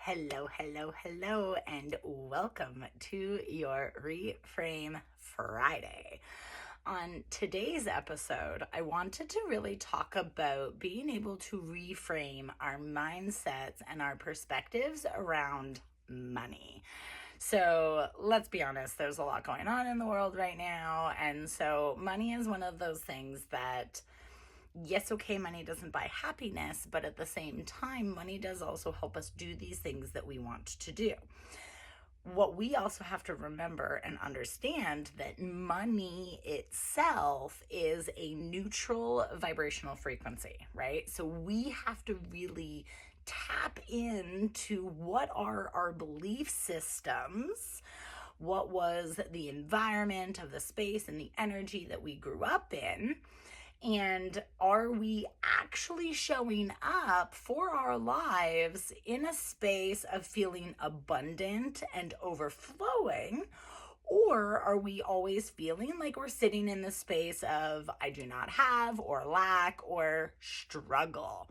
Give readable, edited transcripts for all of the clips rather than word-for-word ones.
Hello, hello, hello, and welcome to your Reframe Friday. On today's episode, I wanted to really talk about being able to reframe our mindsets and our perspectives around money. So let's be honest, there's a lot going on in the world right now. And so money is one of those things that, yes, okay, money doesn't buy happiness, but at the same time, money does also help us do these things that we want to do. What we also have to remember and understand that money itself is a neutral vibrational frequency, right? So we have to really tap into what are our belief systems, what was the environment of the space and the energy that we grew up in, and are we actually showing up for our lives in a space of feeling abundant and overflowing? Or are we always feeling like we're sitting in the space of I do not have, or lack, or struggle?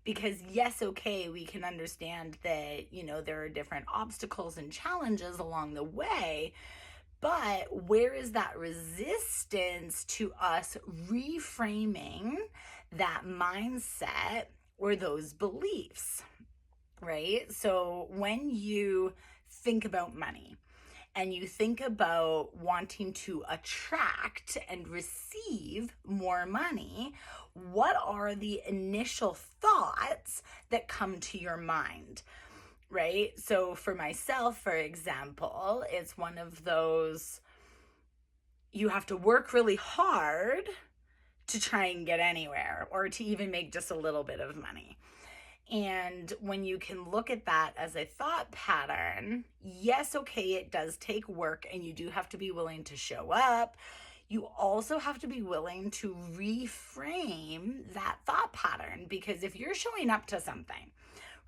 Because yes, okay, we can understand that, there are different obstacles and challenges along the way. But where is that resistance to us reframing that mindset or those beliefs, right? So when you think about money and you think about wanting to attract and receive more money, what are the initial thoughts that come to your mind? Right? So for myself, for example, it's one of those, you have to work really hard to try and get anywhere or to even make just a little bit of money. And when you can look at that as a thought pattern, yes, okay, it does take work and you do have to be willing to show up. You also have to be willing to reframe that thought pattern, because if you're showing up to something,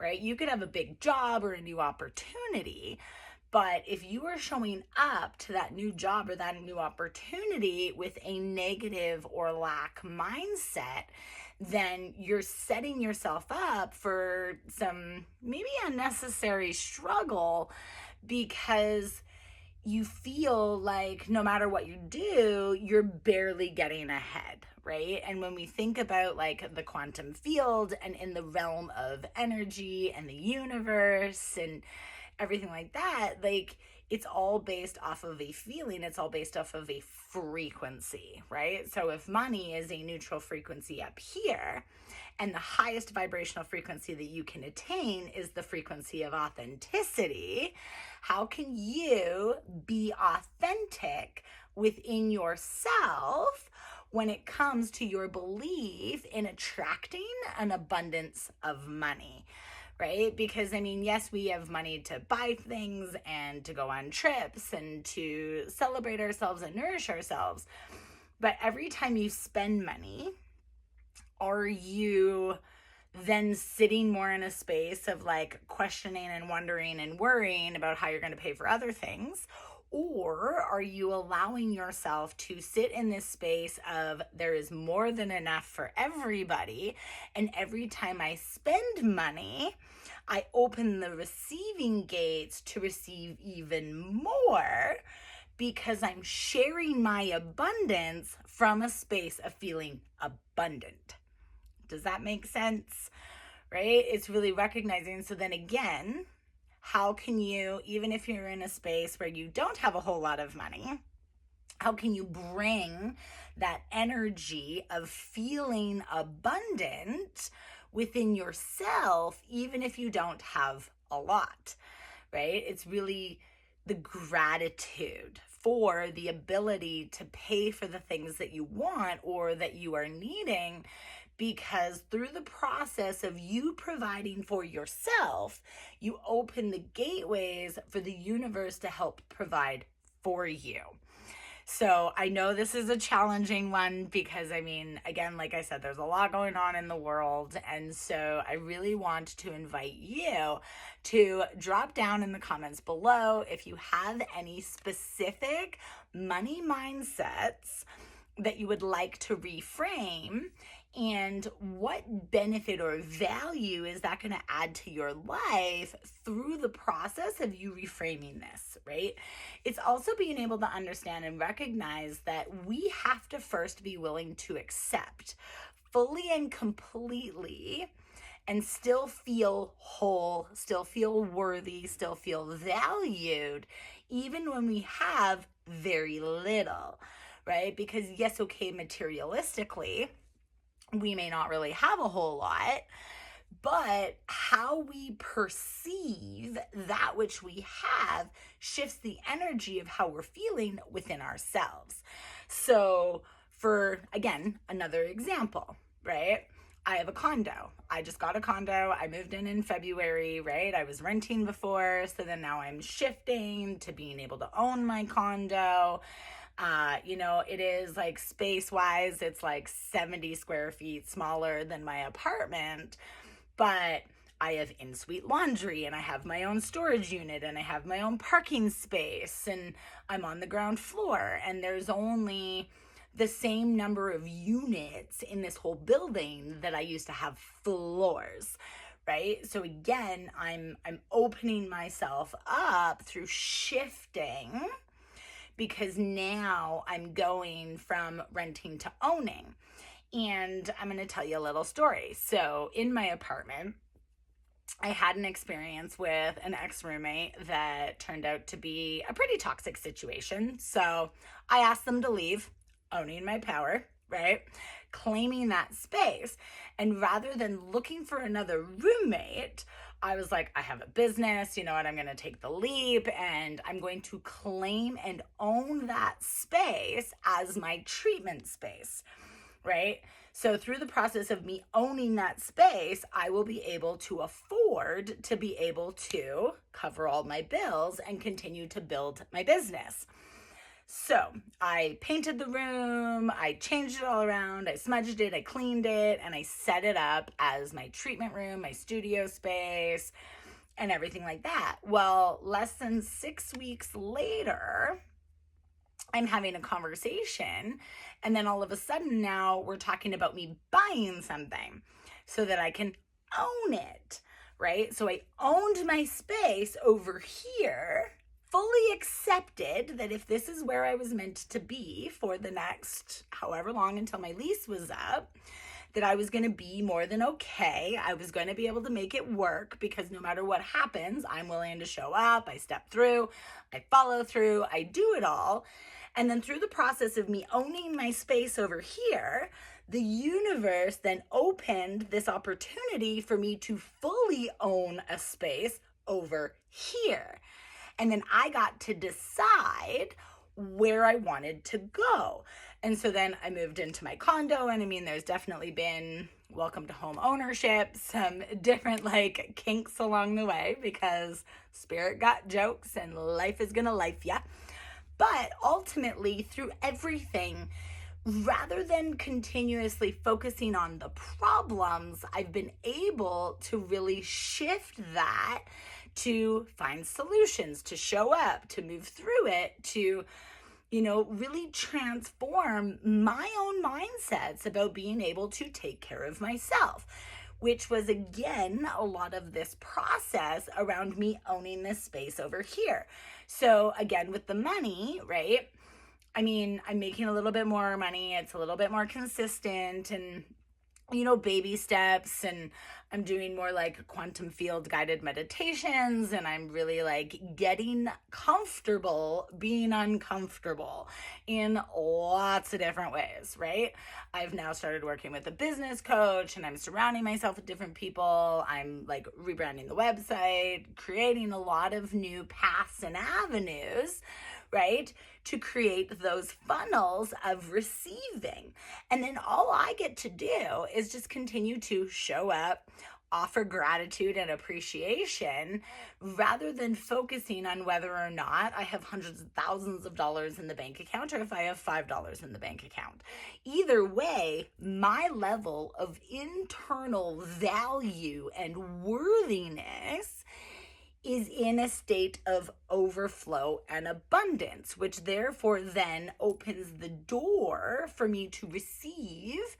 right, you could have a big job or a new opportunity, but if you are showing up to that new job or that new opportunity with a negative or lack mindset, then you're setting yourself up for some maybe unnecessary struggle, because you feel like no matter what you do, you're barely getting ahead, right? And when we think about like the quantum field and in the realm of energy and the universe and everything like that, like it's all based off of a feeling. It's all based off of a frequency, right? So if money is a neutral frequency up here, and the highest vibrational frequency that you can attain is the frequency of authenticity, how can you be authentic within yourself when it comes to your belief in attracting an abundance of money? Right? Because yes, we have money to buy things and to go on trips and to celebrate ourselves and nourish ourselves. But every time you spend money, are you then sitting more in a space of like questioning and wondering and worrying about how you're going to pay for other things? Or are you allowing yourself to sit in this space of there is more than enough for everybody, and every time I spend money, I open the receiving gates to receive even more, because I'm sharing my abundance from a space of feeling abundant. Does that make sense? Right? It's really recognizing. So then again, how can you, even if you're in a space where you don't have a whole lot of money, how can you bring that energy of feeling abundant within yourself, even if you don't have a lot, right? It's really the gratitude for the ability to pay for the things that you want or that you are needing, because through the process of you providing for yourself, you open the gateways for the universe to help provide for you. So I know this is a challenging one because, again, like I said, there's a lot going on in the world. And so I really want to invite you to drop down in the comments below if you have any specific money mindsets that you would like to reframe, And what benefit or value is that going to add to your life through the process of you reframing this, right? It's also being able to understand and recognize that we have to first be willing to accept fully and completely and still feel whole, still feel worthy, still feel valued, even when we have very little, right? Because yes, okay, materialistically, we may not really have a whole lot, but how we perceive that which we have shifts the energy of how we're feeling within ourselves. So for, again, another example, right? I have a condo. I just got a condo. I moved in February, right? I was renting before. So then now I'm shifting to being able to own my condo. It is like space wise, it's like 70 square feet smaller than my apartment, but I have in-suite laundry and I have my own storage unit and I have my own parking space and I'm on the ground floor and there's only the same number of units in this whole building that I used to have floors, right? So again, I'm opening myself up through shifting, because now I'm going from renting to owning. And I'm going to tell you a little story. So in my apartment, I had an experience with an ex-roommate that turned out to be a pretty toxic situation. So I asked them to leave, owning my power, right? Claiming that space. And rather than looking for another roommate, I was like, I have a business, you know what, I'm going to take the leap and I'm going to claim and own that space as my treatment space, right? So through the process of me owning that space, I will be able to afford to be able to cover all my bills and continue to build my business. So I painted the room, I changed it all around, I smudged it, I cleaned it, and I set it up as my treatment room, my studio space, and everything like that. Well, less than 6 weeks later, I'm having a conversation, and then all of a sudden now we're talking about me buying something so that I can own it, right? So I owned my space over here, fully accepted that if this is where I was meant to be for the next however long until my lease was up, that I was going to be more than okay. I was going to be able to make it work because no matter what happens, I'm willing to show up. I step through, I follow through, I do it all. And then through the process of me owning my space over here, the universe then opened this opportunity for me to fully own a space over here. And then I got to decide where I wanted to go. And so then I moved into my condo, and I mean, there's definitely been, welcome to home ownership, some different like kinks along the way because spirit got jokes and life is gonna life ya. But ultimately, through everything, rather than continuously focusing on the problems, I've been able to really shift that to find solutions, to show up, to move through it, to, really transform my own mindsets about being able to take care of myself, which was, again, a lot of this process around me owning this space over here. So again, with the money, right? I mean, I'm making a little bit more money. It's a little bit more consistent and, baby steps, and I'm doing more like quantum field guided meditations, and I'm really like getting comfortable being uncomfortable in lots of different ways, right? I've now started working with a business coach and I'm surrounding myself with different people. I'm like rebranding the website, creating a lot of new paths and avenues, right? To create those funnels of receiving. And then all I get to do is just continue to show up, offer gratitude and appreciation, rather than focusing on whether or not I have hundreds of thousands of dollars in the bank account or if I have $5 in the bank account. Either way, my level of internal value and worthiness is in a state of overflow and abundance, which therefore then opens the door for me to receive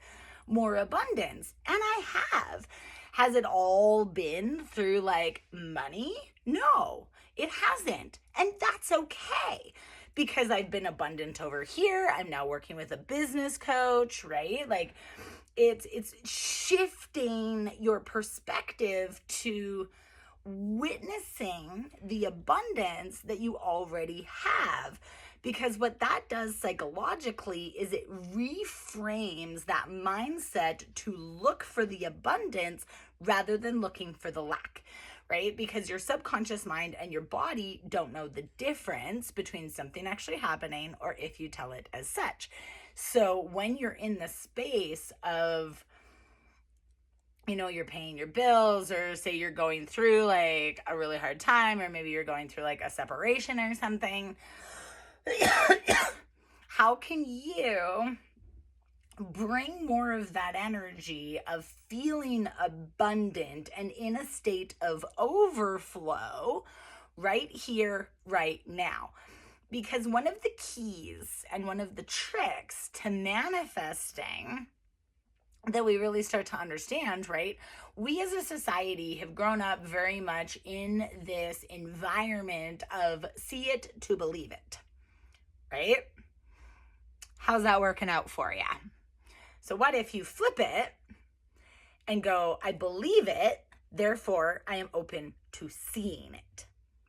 more abundance. And I have. Has it all been through like money? No, it hasn't. And that's okay, because I've been abundant over here. I'm now working with a business coach, right? Like it's shifting your perspective to witnessing the abundance that you already have. Because what that does psychologically is it reframes that mindset to look for the abundance rather than looking for the lack, right? Because your subconscious mind and your body don't know the difference between something actually happening or if you tell it as such. So when you're in the space of, you're paying your bills, or say you're going through like a really hard time, or maybe you're going through like a separation or something, how can you bring more of that energy of feeling abundant and in a state of overflow right here, right now? Because one of the keys and one of the tricks to manifesting that we really start to understand, right? We as a society have grown up very much in this environment of see it to believe it, right? How's that working out for you? So what if you flip it and go, I believe it, therefore I am open to seeing it,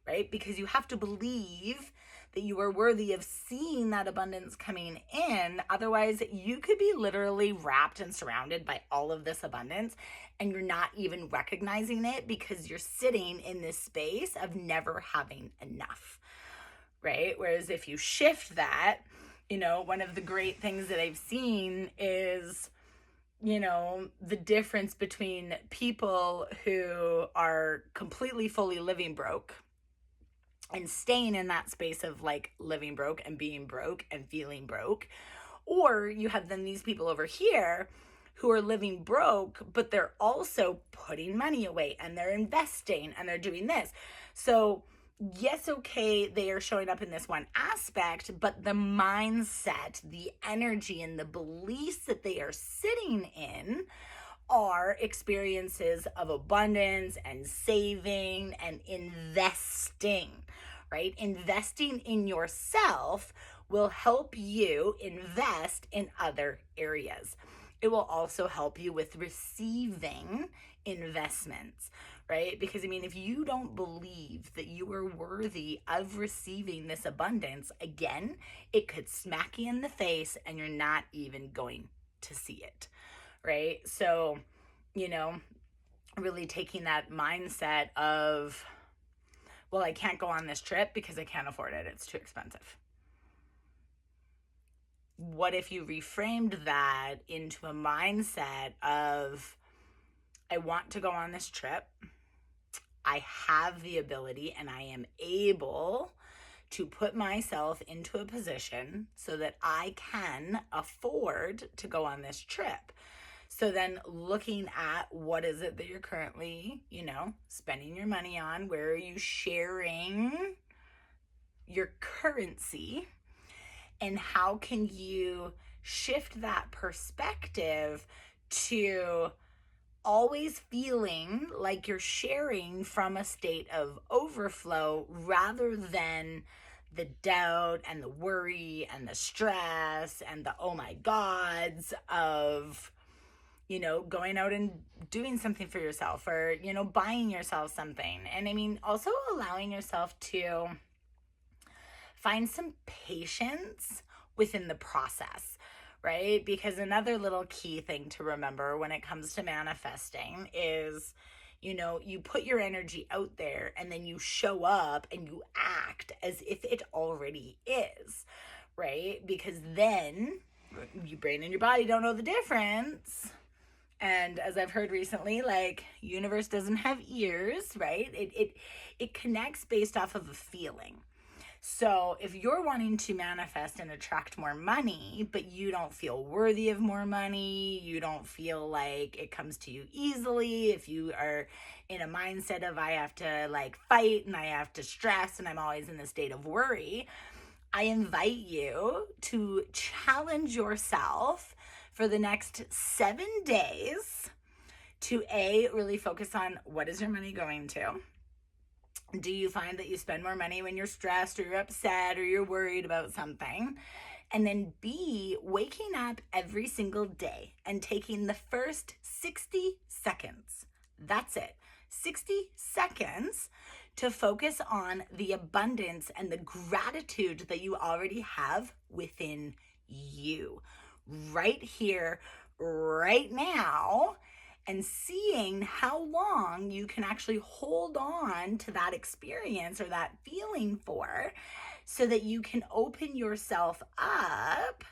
right? Because you have to believe that you are worthy of seeing that abundance coming in. Otherwise, you could be literally wrapped and surrounded by all of this abundance and you're not even recognizing it because you're sitting in this space of never having enough, right? Whereas if you shift that, one of the great things that I've seen is, the difference between people who are completely, fully living broke and staying in that space of like living broke and being broke and feeling broke. Or you have then these people over here who are living broke, but they're also putting money away and they're investing and they're doing this. So yes, okay, they are showing up in this one aspect, but the mindset, the energy, and the beliefs that they are sitting in are experiences of abundance and saving and investing, right? Investing in yourself will help you invest in other areas. It will also help you with receiving investments, right? Because if you don't believe that you are worthy of receiving this abundance, again, it could smack you in the face and you're not even going to see it. Right? So, really taking that mindset of, well, I can't go on this trip because I can't afford it. It's too expensive. What if you reframed that into a mindset of, I want to go on this trip. I have the ability and I am able to put myself into a position so that I can afford to go on this trip. So then looking at what is it that you're currently, spending your money on, where are you sharing your currency, and how can you shift that perspective to always feeling like you're sharing from a state of overflow rather than the doubt and the worry and the stress and the oh my gods of going out and doing something for yourself, or, buying yourself something. And also allowing yourself to find some patience within the process, right? Because another little key thing to remember when it comes to manifesting is, you put your energy out there and then you show up and you act as if it already is, right? Because then your brain and your body don't know the difference. And as I've heard recently, like, universe doesn't have ears, right? It connects based off of a feeling. So if you're wanting to manifest and attract more money, but you don't feel worthy of more money, you don't feel like it comes to you easily, if you are in a mindset of I have to like fight and I have to stress and I'm always in a state of worry, I invite you to challenge yourself for the next 7 days to really focus on what is your money going to? Do you find that you spend more money when you're stressed or you're upset or you're worried about something? And then B, waking up every single day and taking the first 60 seconds. That's it. 60 seconds to focus on the abundance and the gratitude that you already have within you. Right here, right now, and seeing how long you can actually hold on to that experience or that feeling for, so that you can open yourself up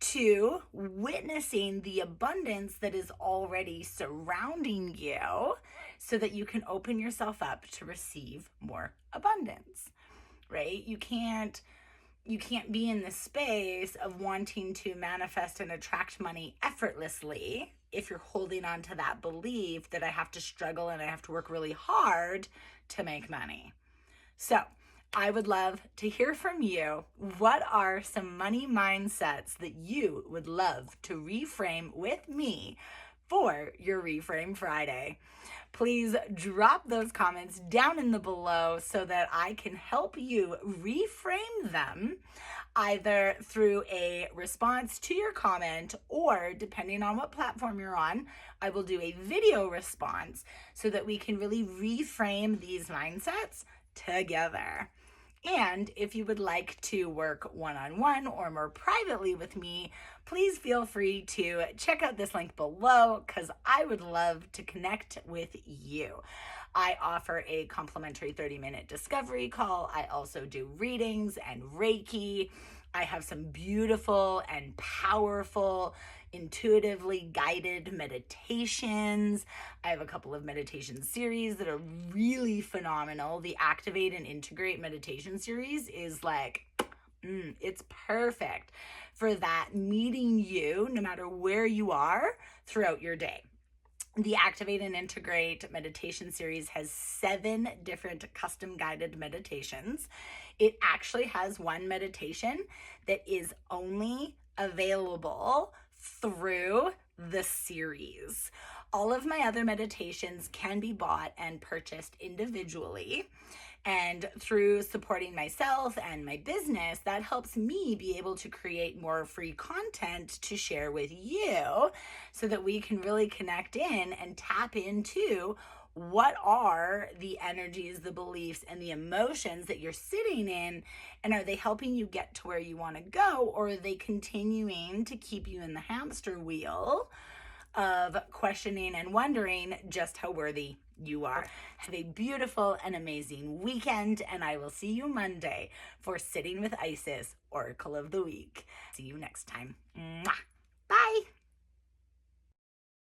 to witnessing the abundance that is already surrounding you, so that you can open yourself up to receive more abundance, right? You can't be in the space of wanting to manifest and attract money effortlessly if you're holding on to that belief that I have to struggle and I have to work really hard to make money. So I would love to hear from you. What are some money mindsets that you would love to reframe with me for your Reframe Friday? Please drop those comments down in the below so that I can help you reframe them, either through a response to your comment, or depending on what platform you're on, I will do a video response so that we can really reframe these mindsets together. And if you would like to work one-on-one or more privately with me, please feel free to check out this link below, because I would love to connect with you. I offer a complimentary 30-minute discovery call. I also do readings and Reiki. I have some beautiful and powerful, intuitively guided meditations. I have a couple of meditation series that are really phenomenal. The Activate and Integrate meditation series is it's perfect for that, meeting you no matter where you are throughout your day. The Activate and Integrate meditation series has 7 different custom guided meditations. It actually has one meditation that is only available through the series. All of my other meditations can be bought and purchased individually. And through supporting myself and my business, that helps me be able to create more free content to share with you, so that we can really connect in and tap into what are the energies, the beliefs, and the emotions that you're sitting in, and are they helping you get to where you want to go, or are they continuing to keep you in the hamster wheel of questioning and wondering just how worthy you are? Have a beautiful and amazing weekend, and I will see you Monday for Sitting with Isis Oracle of the Week. See you next time. Mwah.